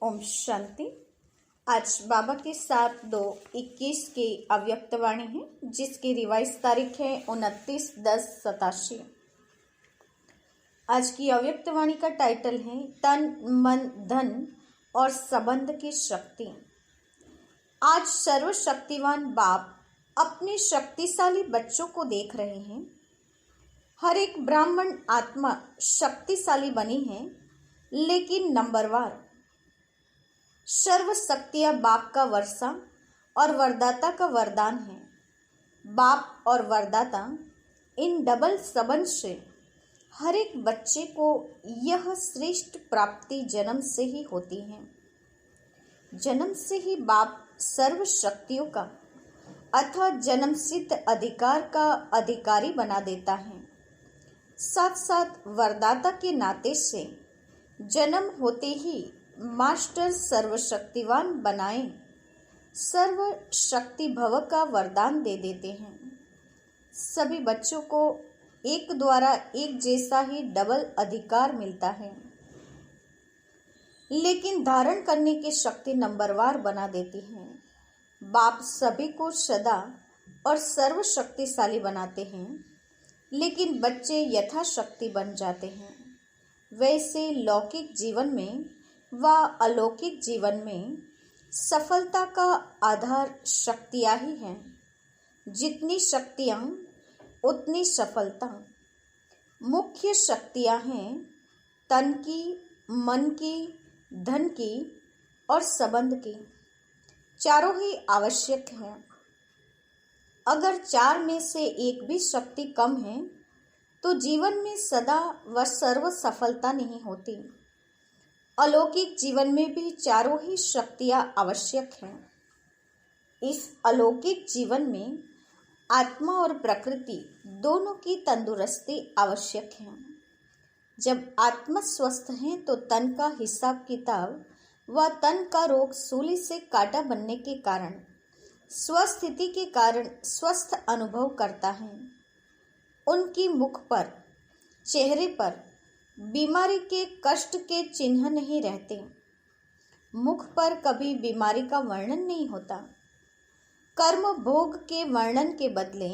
ओम शांति। आज बाबा के साथ 2/21 की अव्यक्तवाणी है, जिसकी रिवाइज तारीख है 29/10/87। आज की अव्यक्तवाणी का टाइटल है तन मन धन और संबंध की शक्ति। आज सर्वशक्तिवान बाप अपने शक्तिशाली बच्चों को देख रहे हैं। हर एक ब्राह्मण आत्मा शक्तिशाली बनी है, लेकिन नंबरवार। सर्व शक्तियाँ बाप का वर्षा और वरदाता का वरदान है। बाप और वरदाता इन डबल संबंध से हर एक बच्चे को यह श्रेष्ठ प्राप्ति जन्म से ही होती है। जन्म से ही बाप सर्व शक्तियों का अथवा जन्म सिद्ध अधिकार का अधिकारी बना देता है। साथ साथ वरदाता के नाते से जन्म होते ही मास्टर सर्वशक्तिवान बनाए सर्व शक्ति भव का वरदान दे देते हैं। सभी बच्चों को एक द्वारा एक जैसा ही डबल अधिकार मिलता है, लेकिन धारण करने की शक्ति नंबरवार बना देती है। बाप सभी को सदा और सर्वशक्तिशाली बनाते हैं, लेकिन बच्चे यथाशक्ति बन जाते हैं। वैसे लौकिक जीवन में व अलौकिक जीवन में सफलता का आधार शक्तियाँ ही हैं। जितनी शक्तियाँ उतनी सफलता। मुख्य शक्तियाँ हैं तन की, मन की, धन की और संबंध की। चारों ही आवश्यक हैं। अगर चार में से एक भी शक्ति कम है तो जीवन में सदा व सर्व सफलता नहीं होती। अलौकिक जीवन में भी चारों ही शक्तियाँ आवश्यक हैं। इस अलौकिक जीवन में आत्मा और प्रकृति दोनों की तंदुरुस्ती आवश्यक है। जब आत्मा स्वस्थ है तो तन का हिसाब किताब व तन का रोग सूली से कांटा बनने के कारण स्वस्थिति के कारण स्वस्थ अनुभव करता है। उनकी मुख पर, चेहरे पर बीमारी के कष्ट के चिन्ह नहीं रहते। मुख पर कभी बीमारी का वर्णन नहीं होता। कर्म भोग के वर्णन के बदले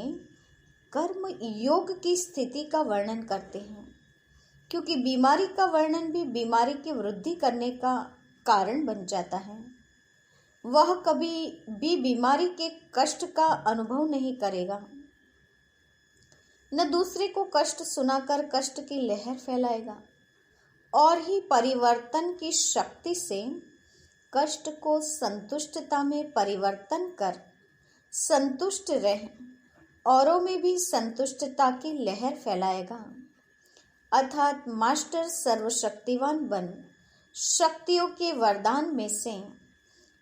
कर्म योग की स्थिति का वर्णन करते हैं, क्योंकि बीमारी का वर्णन भी बीमारी की वृद्धि करने का कारण बन जाता है। वह कभी भी बीमारी के कष्ट का अनुभव नहीं करेगा, न दूसरे को कष्ट सुनाकर कष्ट की लहर फैलाएगा, और ही परिवर्तन की शक्ति से कष्ट को संतुष्टता में परिवर्तन कर संतुष्ट रह औरों में भी संतुष्टता की लहर फैलाएगा। अर्थात मास्टर सर्वशक्तिवान बन शक्तियों के वरदान में से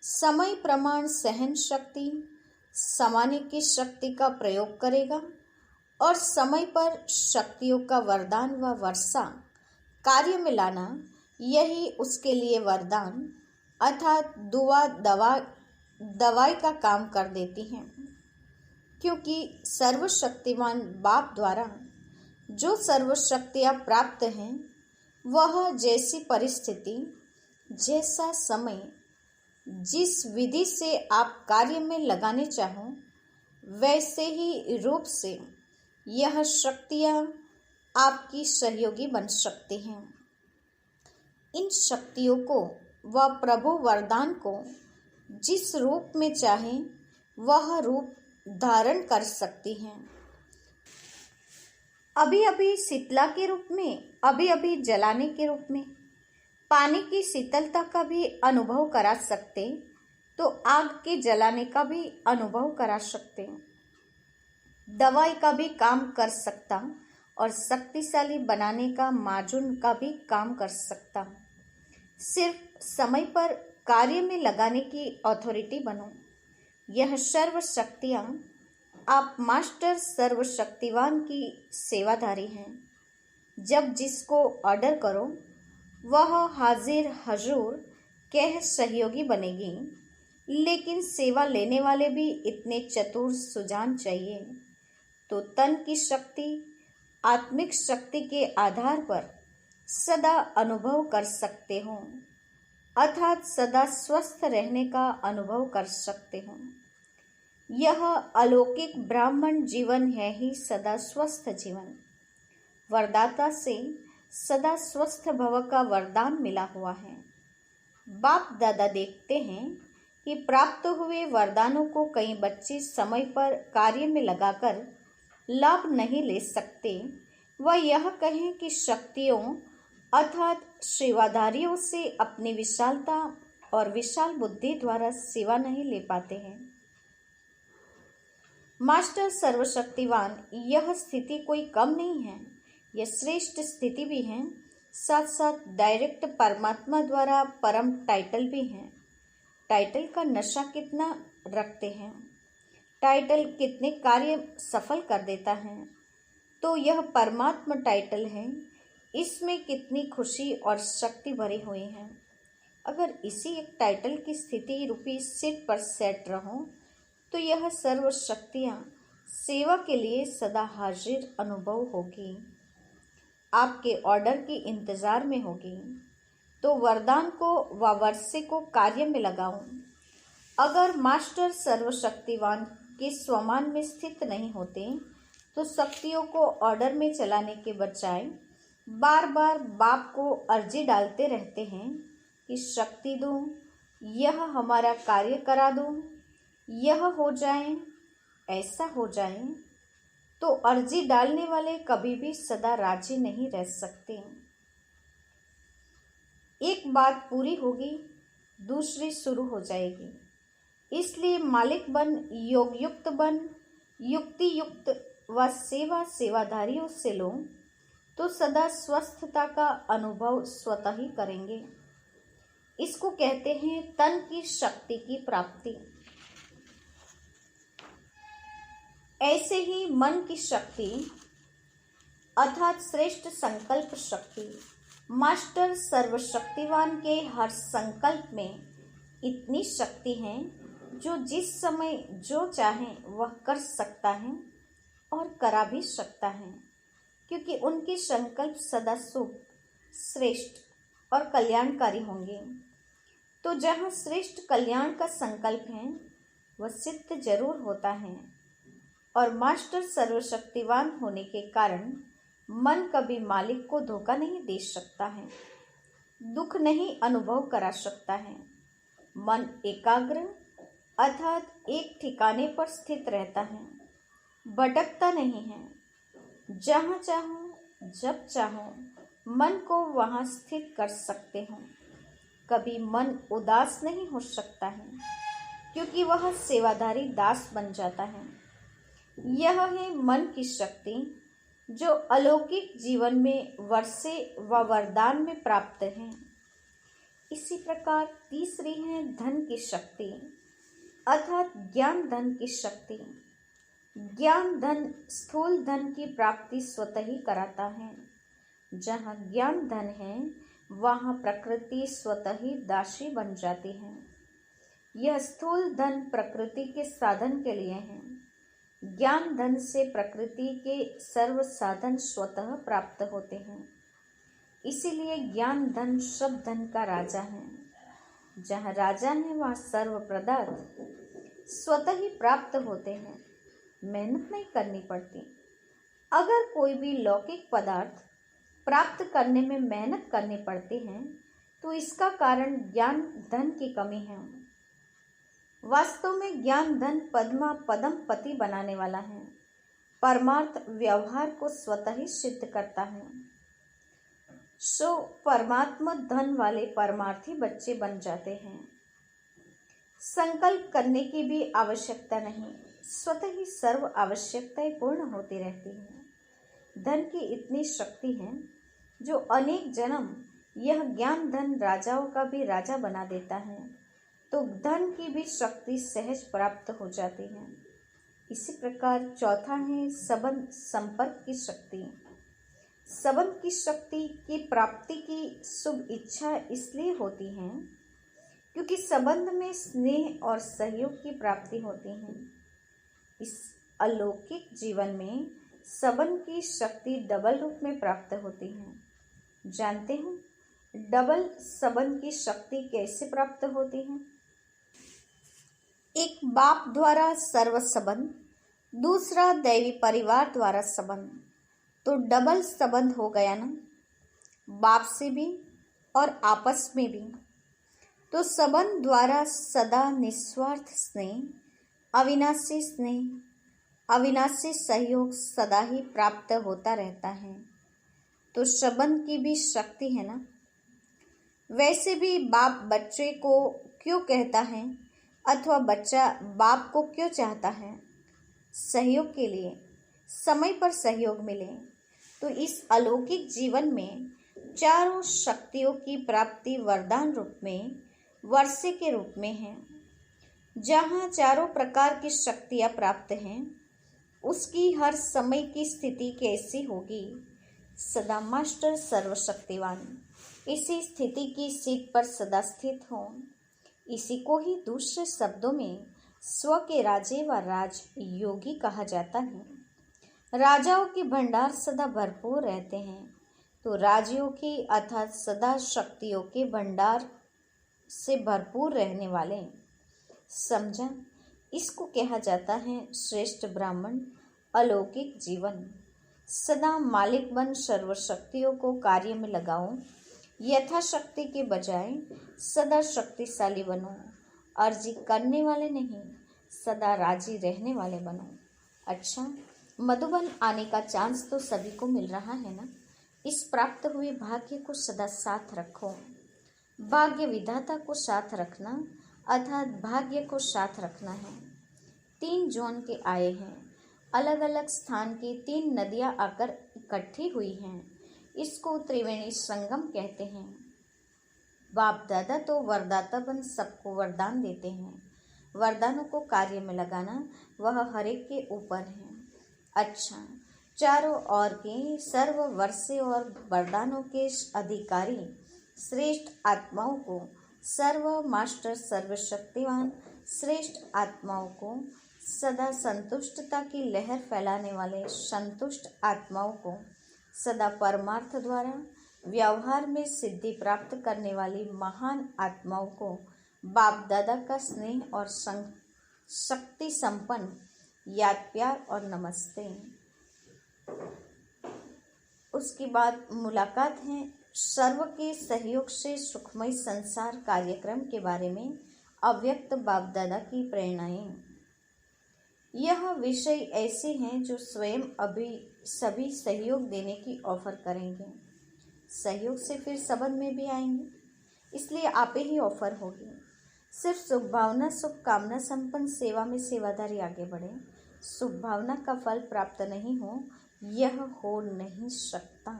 समय प्रमाण सहन शक्ति, समाने की शक्ति का प्रयोग करेगा और समय पर शक्तियों का वरदान व वर्षा कार्य में लाना, यही उसके लिए वरदान अर्थात दवाई का काम कर देती हैं। क्योंकि सर्वशक्तिमान बाप द्वारा जो सर्वशक्तियाँ प्राप्त हैं, वह जैसी परिस्थिति, जैसा समय, जिस विधि से आप कार्य में लगाने चाहो, वैसे ही रूप से यह शक्तियाँ आपकी सहयोगी बन सकती हैं। इन शक्तियों को व प्रभु वरदान को जिस रूप में चाहे वह रूप धारण कर सकती हैं। अभी अभी शीतला के रूप में, अभी अभी जलाने के रूप में, पानी की शीतलता का भी अनुभव करा सकते तो आग के जलाने का भी अनुभव करा सकते। दवाई का भी काम कर सकता और शक्तिशाली बनाने का माजुन का भी काम कर सकता। सिर्फ समय पर कार्य में लगाने की अथॉरिटी बनो। यह सर्व शक्तियाँ आप मास्टर सर्वशक्तिवान की सेवाधारी हैं। जब जिसको ऑर्डर करो वह हाजिर हजूर कह सहयोगी बनेगी, लेकिन सेवा लेने वाले भी इतने चतुर सुजान चाहिए। तो तन की शक्ति आत्मिक शक्ति के आधार पर सदा अनुभव कर सकते हो। अर्थात सदा स्वस्थ रहने का अनुभव कर सकते हो। यह अलौकिक ब्राह्मण जीवन है ही सदा स्वस्थ जीवन। वरदाता से सदा स्वस्थ भव का वरदान मिला हुआ है। बाप दादा देखते हैं कि प्राप्त हुए वरदानों को कई बच्चे समय पर कार्य में लगाकर लाभ नहीं ले सकते। वह यह कहें कि शक्तियों अर्थात सेवाधारियों से अपनी विशालता और विशाल बुद्धि द्वारा सेवा नहीं ले पाते हैं। मास्टर सर्वशक्तिवान, यह स्थिति कोई कम नहीं है, यह श्रेष्ठ स्थिति भी है, साथ साथ डायरेक्ट परमात्मा द्वारा परम टाइटल भी है। टाइटल का नशा कितना रखते हैं, टाइटल कितने कार्य सफल कर देता है, तो यह परमात्मा टाइटल है, इसमें कितनी खुशी और शक्ति भरी हुई है। अगर इसी एक टाइटल की स्थिति रूपी सीट पर सेट रहो तो यह सर्व शक्तियाँ सेवा के लिए सदा हाजिर अनुभव होगी, आपके ऑर्डर के इंतजार में होगी। तो वरदान को व वर्षे को कार्य में लगाऊं। अगर मास्टर सर्वशक्तिवान के स्वमान में स्थित नहीं होते तो शक्तियों को ऑर्डर में चलाने के बजाय बार बार बाप को अर्जी डालते रहते हैं कि शक्ति दूं, यह हमारा कार्य करा दूं, यह हो जाए, ऐसा हो जाए, तो अर्जी डालने वाले कभी भी सदा राजी नहीं रह सकते। एक बात पूरी होगी, दूसरी शुरू हो जाएगी। इसलिए मालिक बन, योग युक्त बन, युक्ति युक्त व सेवाधारियों से लो तो सदा स्वस्थता का अनुभव स्वतः ही करेंगे। इसको कहते हैं तन की शक्ति की प्राप्ति। ऐसे ही मन की शक्ति अर्थात श्रेष्ठ संकल्प शक्ति। मास्टर सर्वशक्तिवान के हर संकल्प में इतनी शक्ति है जो जिस समय जो चाहे वह कर सकता है और करा भी सकता है, क्योंकि उनके संकल्प सदा शुभ, श्रेष्ठ और कल्याणकारी होंगे। तो जहाँ श्रेष्ठ कल्याण का संकल्प है वह सिद्ध जरूर होता है। और मास्टर सर्वशक्तिवान होने के कारण मन कभी मालिक को धोखा नहीं दे सकता है, दुख नहीं अनुभव करा सकता है। मन एकाग्र अर्थात एक ठिकाने पर स्थित रहता है, भटकता नहीं है। जहाँ चाहो जब चाहो मन को वहाँ स्थित कर सकते हो। कभी मन उदास नहीं हो सकता है, क्योंकि वह सेवाधारी दास बन जाता है। यह है मन की शक्ति जो अलौकिक जीवन में वर्षे व वरदान में प्राप्त है। इसी प्रकार तीसरी है धन की शक्ति अर्थात ज्ञान धन की शक्ति। ज्ञान धन स्थूल धन की प्राप्ति स्वतः ही कराता है। जहाँ ज्ञान धन है वहाँ प्रकृति स्वतः ही दासी बन जाती है। यह स्थूल धन प्रकृति के साधन के लिए है। ज्ञान धन से प्रकृति के सर्व साधन स्वतः प्राप्त होते हैं। इसीलिए ज्ञान धन सब धन का राजा है। जहाँ राजा है वहाँ सर्व पदार्थ स्वतः ही प्राप्त होते हैं, मेहनत नहीं करनी पड़ती। अगर कोई भी लौकिक पदार्थ प्राप्त करने में मेहनत करनी पड़ती है तो इसका कारण ज्ञान धन की कमी है। वास्तव में ज्ञान धन पद्मा पदम पति बनाने वाला है। परमार्थ व्यवहार को स्वतः ही सिद्ध करता है। सो परमात्मा धन वाले परमार्थी बच्चे बन जाते हैं। संकल्प करने की भी आवश्यकता नहीं, स्वतः ही सर्व आवश्यकताएं पूर्ण होती रहती हैं। धन की इतनी शक्ति है जो अनेक जन्म यह ज्ञान धन राजाओं का भी राजा बना देता है। तो धन की भी शक्ति सहज प्राप्त हो जाती है। इसी प्रकार चौथा है संबंध संपर्क की शक्ति। संबंध की शक्ति की प्राप्ति की शुभ इच्छा इसलिए होती है क्योंकि संबंध में स्नेह और सहयोग की प्राप्ति होती है। इस अलौकिक जीवन में संबंध की शक्ति डबल रूप में प्राप्त होती है। जानते हैं डबल संबंध की शक्ति कैसे प्राप्त होती है? एक बाप द्वारा सर्व संबंध, दूसरा दैवी परिवार द्वारा संबंध, तो डबल संबंध हो गया ना, बाप से भी और आपस में भी। तो संबंध द्वारा सदा निस्वार्थ स्नेह, अविनाशी स्नेह, अविनाशी सहयोग सदा ही प्राप्त होता रहता है। तो संबंध की भी शक्ति है ना। वैसे भी बाप बच्चे को क्यों कहता है अथवा बच्चा बाप को क्यों चाहता है? सहयोग के लिए, समय पर सहयोग मिले। तो इस अलौकिक जीवन में चारों शक्तियों की प्राप्ति वरदान रूप में, वर्षे के रूप में है। जहाँ चारों प्रकार की शक्तियाँ प्राप्त हैं, उसकी हर समय की स्थिति कैसी होगी? सदा मास्टर सर्वशक्तिवान इसी स्थिति की सीट पर सदा स्थित हो। इसी को ही दूसरे शब्दों में स्व के राजे व राज योगी कहा जाता है। राजाओं के भंडार सदा भरपूर रहते हैं, तो राजयोगी अर्थात सदा शक्तियों के भंडार से भरपूर रहने वाले। समझा? इसको कहा जाता है श्रेष्ठ ब्राह्मण अलौकिक जीवन। सदा मालिक बन सर्वशक्तियों को कार्य में लगाओ, यथाशक्ति के बजाय सदा शक्तिशाली बनो। अर्जी करने वाले नहीं, सदा राजी रहने वाले बनो। अच्छा, मधुबन आने का चांस तो सभी को मिल रहा है ना। इस प्राप्त हुए भाग्य को सदा साथ रखो। भाग्य विधाता को साथ रखना अर्थात भाग्य को साथ रखना है। 3 जोन के आए हैं, अलग अलग स्थान की 3 नदियां आकर इकट्ठी हुई हैं। इसको त्रिवेणी संगम कहते हैं। बाप दादा तो वरदाता बन सबको वरदान देते हैं। वरदानों को कार्य में लगाना वह हरेक के ऊपर है। अच्छा, चारों ओर के सर्व वर्षे और वरदानों के अधिकारी श्रेष्ठ आत्माओं को, सर्व मास्टर सर्वशक्तिवान श्रेष्ठ आत्माओं को, सदा संतुष्टता की लहर फैलाने वाले संतुष्ट आत्माओं को, सदा परमार्थ द्वारा व्यवहार में सिद्धि प्राप्त करने वाली महान आत्माओं को बाप दादा का स्नेह और शक्ति संपन्न याद प्यार और नमस्ते। उसके बाद मुलाकात है सर्व के सहयोग से सुखमय संसार कार्यक्रम के बारे में अव्यक्त बाप दादा की प्रेरणाएं। यह विषय ऐसे हैं जो स्वयं अभी सभी सहयोग देने की ऑफर करेंगे। सहयोग से फिर संबंध में भी आएंगे, इसलिए आप ही ऑफर होगी। सिर्फ शुभ भावना शुभकामना संपन्न सेवा में सेवादारी आगे बढ़े। शुभ भावना का फल प्राप्त नहीं हो, यह हो नहीं सकता।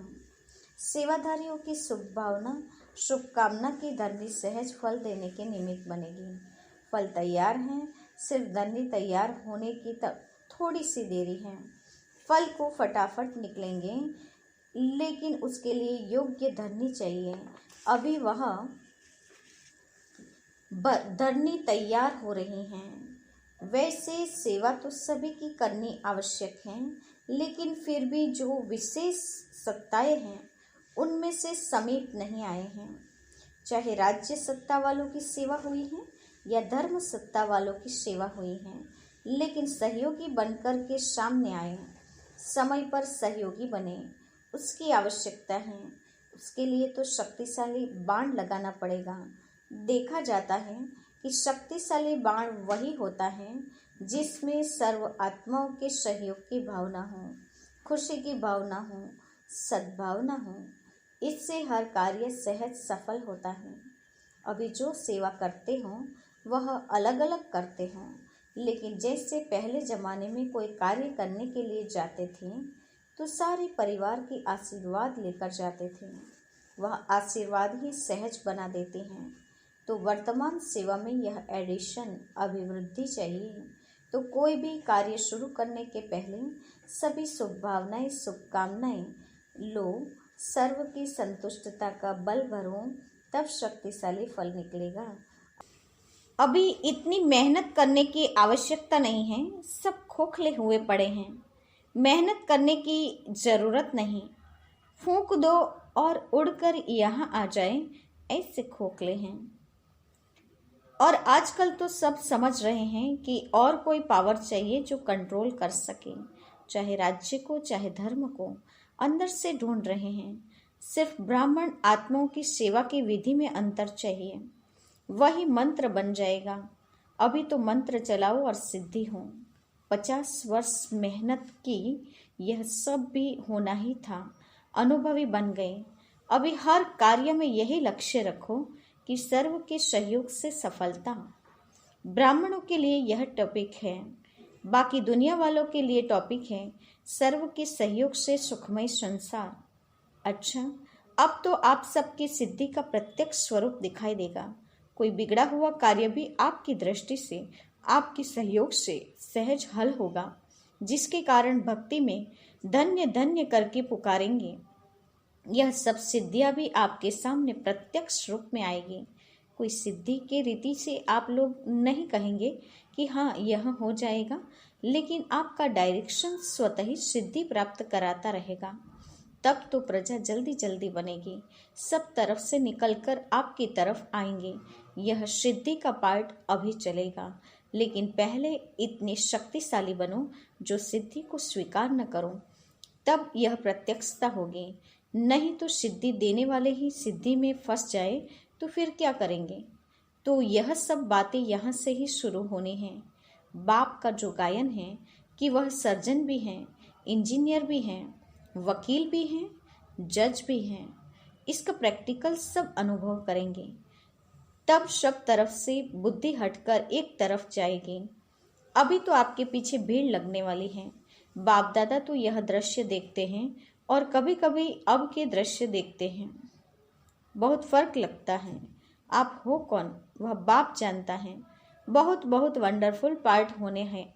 सेवाधारियों की शुभ भावना शुभकामना की धरनी सहज फल देने के निमित्त बनेगी। फल तैयार हैं, सिर्फ धरनी तैयार होने की थोड़ी सी देरी है। फल को फटाफट निकलेंगे, लेकिन उसके लिए योग्य धरनी चाहिए। अभी वह धरनी तैयार हो रही हैं। वैसे सेवा तो सभी की करनी आवश्यक है, लेकिन फिर भी जो विशेष सत्ताएं हैं उनमें से समीप नहीं आए हैं। चाहे राज्य सत्ता वालों की सेवा हुई है या धर्म सत्ता वालों की सेवा हुई है, लेकिन सहयोगी बनकर के सामने आए, समय पर सहयोगी बने, उसकी आवश्यकता है। उसके लिए तो शक्तिशाली बाण लगाना पड़ेगा। देखा जाता है कि शक्तिशाली बाण वही होता है जिसमें सर्व आत्माओं के सहयोग की भावना हो, खुशी की भावना हो, सद्भावना हो। इससे हर कार्य सहज सफल होता है। अभी जो सेवा करते हों वह अलग अलग करते हों, लेकिन जैसे पहले ज़माने में कोई कार्य करने के लिए जाते थे तो सारे परिवार की आशीर्वाद लेकर जाते थे। वह आशीर्वाद ही सहज बना देते हैं। तो वर्तमान सेवा में यह एडिशन अभिवृद्धि चाहिए। तो कोई भी कार्य शुरू करने के पहले सभी शुभ भावनाएं शुभकामनाएं लो, सर्व की संतुष्टता का बल भरो, तब शक्तिशाली फल निकलेगा। अभी इतनी मेहनत करने की आवश्यकता नहीं है, सब खोखले हुए पड़े हैं। मेहनत करने की ज़रूरत नहीं, फूंक दो और उड़कर यहाँ आ जाए, ऐसे खोखले हैं। और आजकल तो सब समझ रहे हैं कि और कोई पावर चाहिए जो कंट्रोल कर सके, चाहे राज्य को चाहे धर्म को, अंदर से ढूंढ रहे हैं। सिर्फ ब्राह्मण आत्माओं की सेवा की विधि में अंतर चाहिए, वही मंत्र बन जाएगा। अभी तो मंत्र चलाओ और सिद्धि हो। 50 वर्ष मेहनत की, यह सब भी होना ही था। अनुभवी बन गए। अभी हर कार्य में यही लक्ष्य रखो कि सर्व के सहयोग से सफलता। ब्राह्मणों के लिए यह टॉपिक है, बाकी दुनिया वालों के लिए टॉपिक है सर्व के सहयोग से सुखमय संसार। अच्छा, अब तो आप सबकी सिद्धि का प्रत्यक्ष स्वरूप दिखाई देगा। कोई बिगड़ा हुआ कार्य भी आपकी दृष्टि से, आपके सहयोग से सहज हल होगा, जिसके कारण भक्ति में धन्य धन्य करके पुकारेंगे। यह सब सिद्धियां भी आपके सामने प्रत्यक्ष रूप में आएगी। कोई सिद्धि के रीति से आप लोग नहीं कहेंगे कि हाँ यह हो जाएगा, लेकिन आपका डायरेक्शन स्वतः ही सिद्धि प्राप्त कराता रहेगा। तब तो प्रजा जल्दी जल्दी बनेगी, सब तरफ से निकलकर आपकी तरफ आएंगे। यह सिद्धि का पार्ट अभी चलेगा, लेकिन पहले इतने शक्तिशाली बनो जो सिद्धि को स्वीकार न करो, तब यह प्रत्यक्षता होगी। नहीं तो सिद्धि देने वाले ही सिद्धि में फंस जाए तो फिर क्या करेंगे। तो यह सब बातें यहाँ से ही शुरू होनी हैं। बाप का जो गायन है कि वह सर्जन भी हैं, इंजीनियर भी हैं, वकील भी हैं, जज भी हैं, इसका प्रैक्टिकल सब अनुभव करेंगे। तब सब तरफ से बुद्धि हटकर एक तरफ जाएगी। अभी तो आपके पीछे भीड़ लगने वाली है। बाप दादा तो यह दृश्य देखते हैं और कभी कभी अब के दृश्य देखते हैं, बहुत फर्क लगता है। आप हो कौन वह बाप जानता है। बहुत बहुत वंडरफुल पार्ट होने हैं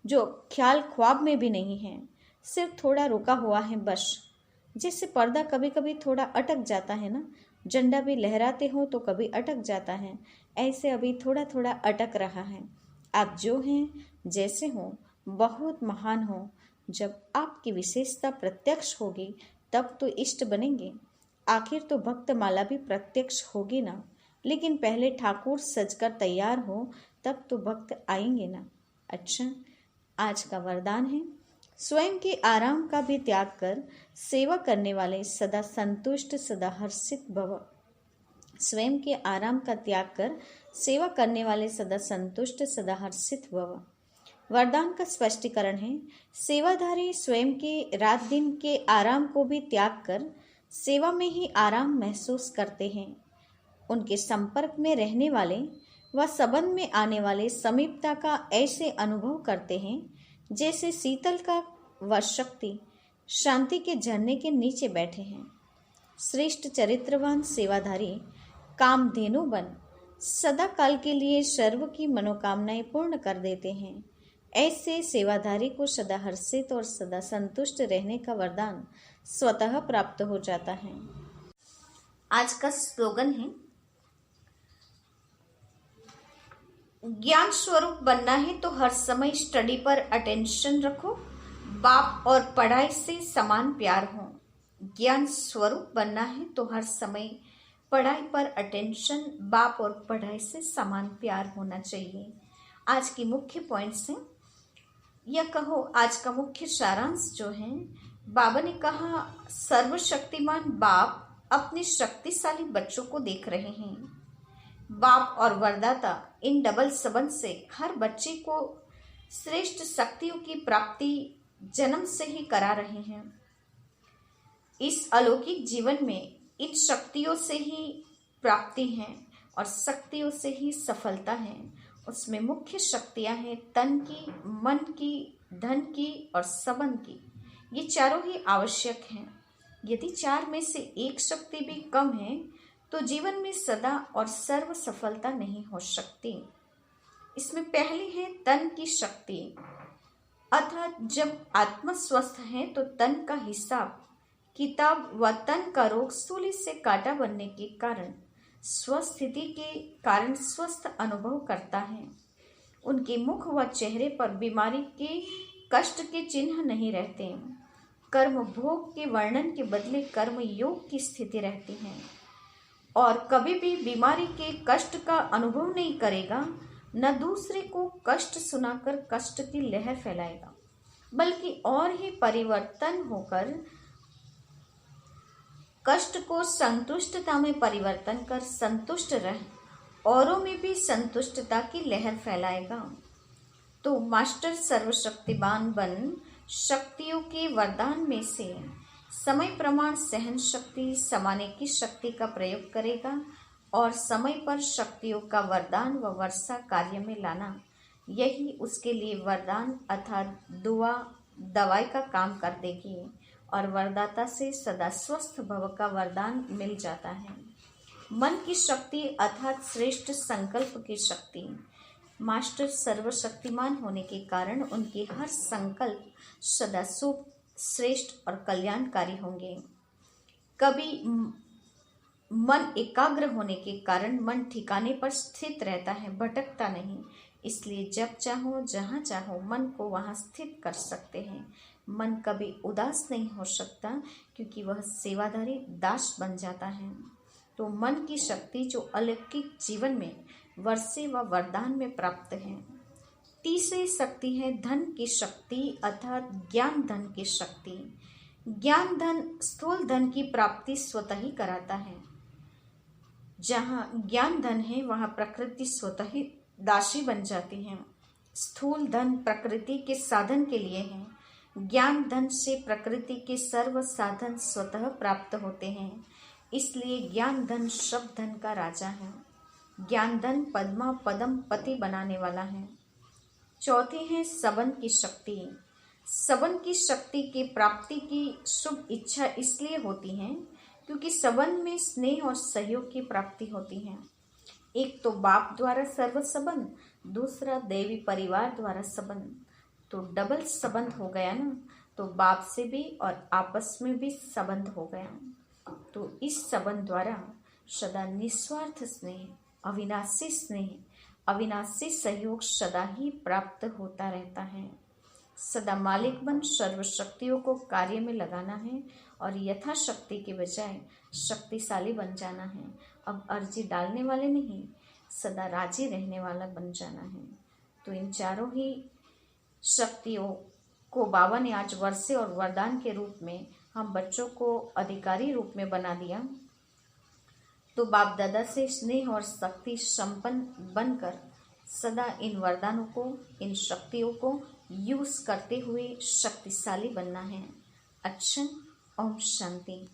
जो ख्याल ख्वाब में भी नहीं है, सिर्फ थोड़ा रुका हुआ है बस। जैसे पर्दा कभी कभी थोड़ा अटक जाता है ना, झंडा भी लहराते हो तो कभी अटक जाता है, ऐसे अभी थोड़ा थोड़ा अटक रहा है। आप जो हैं जैसे हो बहुत महान हो। जब आपकी विशेषता प्रत्यक्ष होगी तब तो इष्ट बनेंगे। आखिर तो भक्त माला भी प्रत्यक्ष होगी ना, लेकिन पहले ठाकुर सजकर तैयार हो तब तो भक्त आएंगे ना। अच्छा, आज का वरदान है, स्वयं के आराम का भी त्याग कर सेवा करने वाले सदा संतुष्ट सदा हर्षित भव। स्वयं के आराम का त्याग कर सेवा करने वाले सदा संतुष्ट सदा हर्षित भव। वरदान का स्पष्टीकरण है, सेवाधारी स्वयं के रात दिन के आराम को भी त्याग कर सेवा में ही आराम महसूस करते हैं। उनके संपर्क में रहने वाले व संबंध में आने वाले समीपता का ऐसे अनुभव करते हैं जैसे शीतल का व शक्ति शांति के झरने के नीचे बैठे हैं। श्रेष्ठ चरित्रवान सेवाधारी कामधेनु बन सदा काल के लिए सर्व की मनोकामनाएं पूर्ण कर देते हैं। ऐसे सेवाधारी को सदा हर्षित और सदा संतुष्ट रहने का वरदान स्वतः प्राप्त हो जाता है। आज का स्लोगन है, ज्ञान स्वरूप बनना है तो हर समय स्टडी पर अटेंशन रखो, बाप और पढ़ाई से समान प्यार हो। ज्ञान स्वरूप बनना है तो हर समय पढ़ाई पर अटेंशन, बाप और पढ़ाई से समान प्यार होना चाहिए। आज की मुख्य पॉइंट्स हैं, या कहो आज का मुख्य सारांश जो है, बाबा ने कहा सर्वशक्तिमान बाप अपने शक्तिशाली बच्चों को देख रहे हैं। बाप और वरदाता इन डबल संबंध से हर बच्चे को श्रेष्ठ शक्तियों की प्राप्ति जन्म से ही करा रहे हैं। इस अलौकिक जीवन में इन शक्तियों से ही प्राप्ति है और शक्तियों से ही सफलता है। उसमें मुख्य शक्तियां हैं तन की, मन की, धन की और संबंध की। ये चारों ही आवश्यक हैं। यदि चार में से एक शक्ति भी कम है तो जीवन में सदा और सर्व सफलता नहीं हो सकती। इसमें पहली है तन की शक्ति, अर्थात जब आत्मा स्वस्थ है तो तन का हिसाब किताब व तन का रोग सूली से काटा बनने के कारण स्वस्थिति के कारण स्वस्थ अनुभव करता है। उनके मुख व चेहरे पर बीमारी के कष्ट के चिन्ह नहीं रहते। कर्म भोग के वर्णन के बदले कर्म योग की स्थिति रहती है और कभी भी बीमारी के कष्ट का अनुभव नहीं करेगा, न दूसरे को कष्ट सुनाकर कष्ट की लहर फैलाएगा, बल्कि और ही परिवर्तन होकर कष्ट को संतुष्टता में परिवर्तन कर संतुष्ट रह औरों में भी संतुष्टता की लहर फैलाएगा। तो मास्टर सर्वशक्तिमान बन शक्तियों के वरदान में से समय प्रमाण सहन शक्ति समाने की शक्ति का प्रयोग करेगा और समय पर शक्तियों का वरदान व वर्षा कार्य में लाना, यही उसके लिए वरदान अर्थात दुआ दवाई का काम कर देगी और वरदाता से सदा स्वस्थ भव का वरदान मिल जाता है। मन की शक्ति अर्थात श्रेष्ठ संकल्प की शक्ति। मास्टर सर्वशक्तिमान होने के कारण उनके हर संकल्प सदा शुभ श्रेष्ठ और कल्याणकारी होंगे। कभी मन एकाग्र होने के कारण मन ठिकाने पर स्थित रहता है, भटकता नहीं। इसलिए जब चाहो जहाँ चाहो मन को वहाँ स्थित कर सकते हैं। मन कभी उदास नहीं हो सकता क्योंकि वह सेवाधारी दास बन जाता है। तो मन की शक्ति जो अलौकिक जीवन में वर्षे व वरदान में प्राप्त है। तीसरी शक्ति है धन की शक्ति अर्थात ज्ञान धन की शक्ति। ज्ञान धन स्थूल धन की प्राप्ति स्वतः ही कराता है। जहाँ ज्ञान धन है वहाँ प्रकृति स्वतः ही दासी बन जाती है। स्थूल धन प्रकृति के साधन के लिए है। ज्ञान धन से प्रकृति के सर्व साधन स्वतः प्राप्त होते हैं। इसलिए ज्ञान धन शब्द धन का राजा है। ज्ञान धन पद्मा पदम पति बनाने वाला है। चौथी है सबन की शक्ति। सबन की शक्ति की प्राप्ति की शुभ इच्छा इसलिए होती है क्योंकि सबन में स्नेह और सहयोग की प्राप्ति होती है। एक तो बाप द्वारा सर्व संबंध, दूसरा देवी परिवार द्वारा संबंध, तो डबल संबंध हो गया ना। तो बाप से भी और आपस में भी संबंध हो गया। तो इस संबंध द्वारा सदा निस्वार्थ स्नेह, अविनाशी सहयोग सदा ही प्राप्त होता रहता है। सदा मालिक बन सर्वशक्तियों को कार्य में लगाना है और यथाशक्ति के बजाय शक्तिशाली बन जाना है। अब अर्जी डालने वाले नहीं, सदा राजी रहने वाला बन जाना है। तो इन चारों ही शक्तियों को बाबा ने आज वर्षे और वरदान के रूप में हम बच्चों को अधिकारी रूप में बना दिया। तो बाप दादा से स्नेह और शक्ति संपन्न बनकर सदा इन वरदानों को, इन शक्तियों को यूज करते हुए शक्तिशाली बनना है। अच्छा, ओम शांति।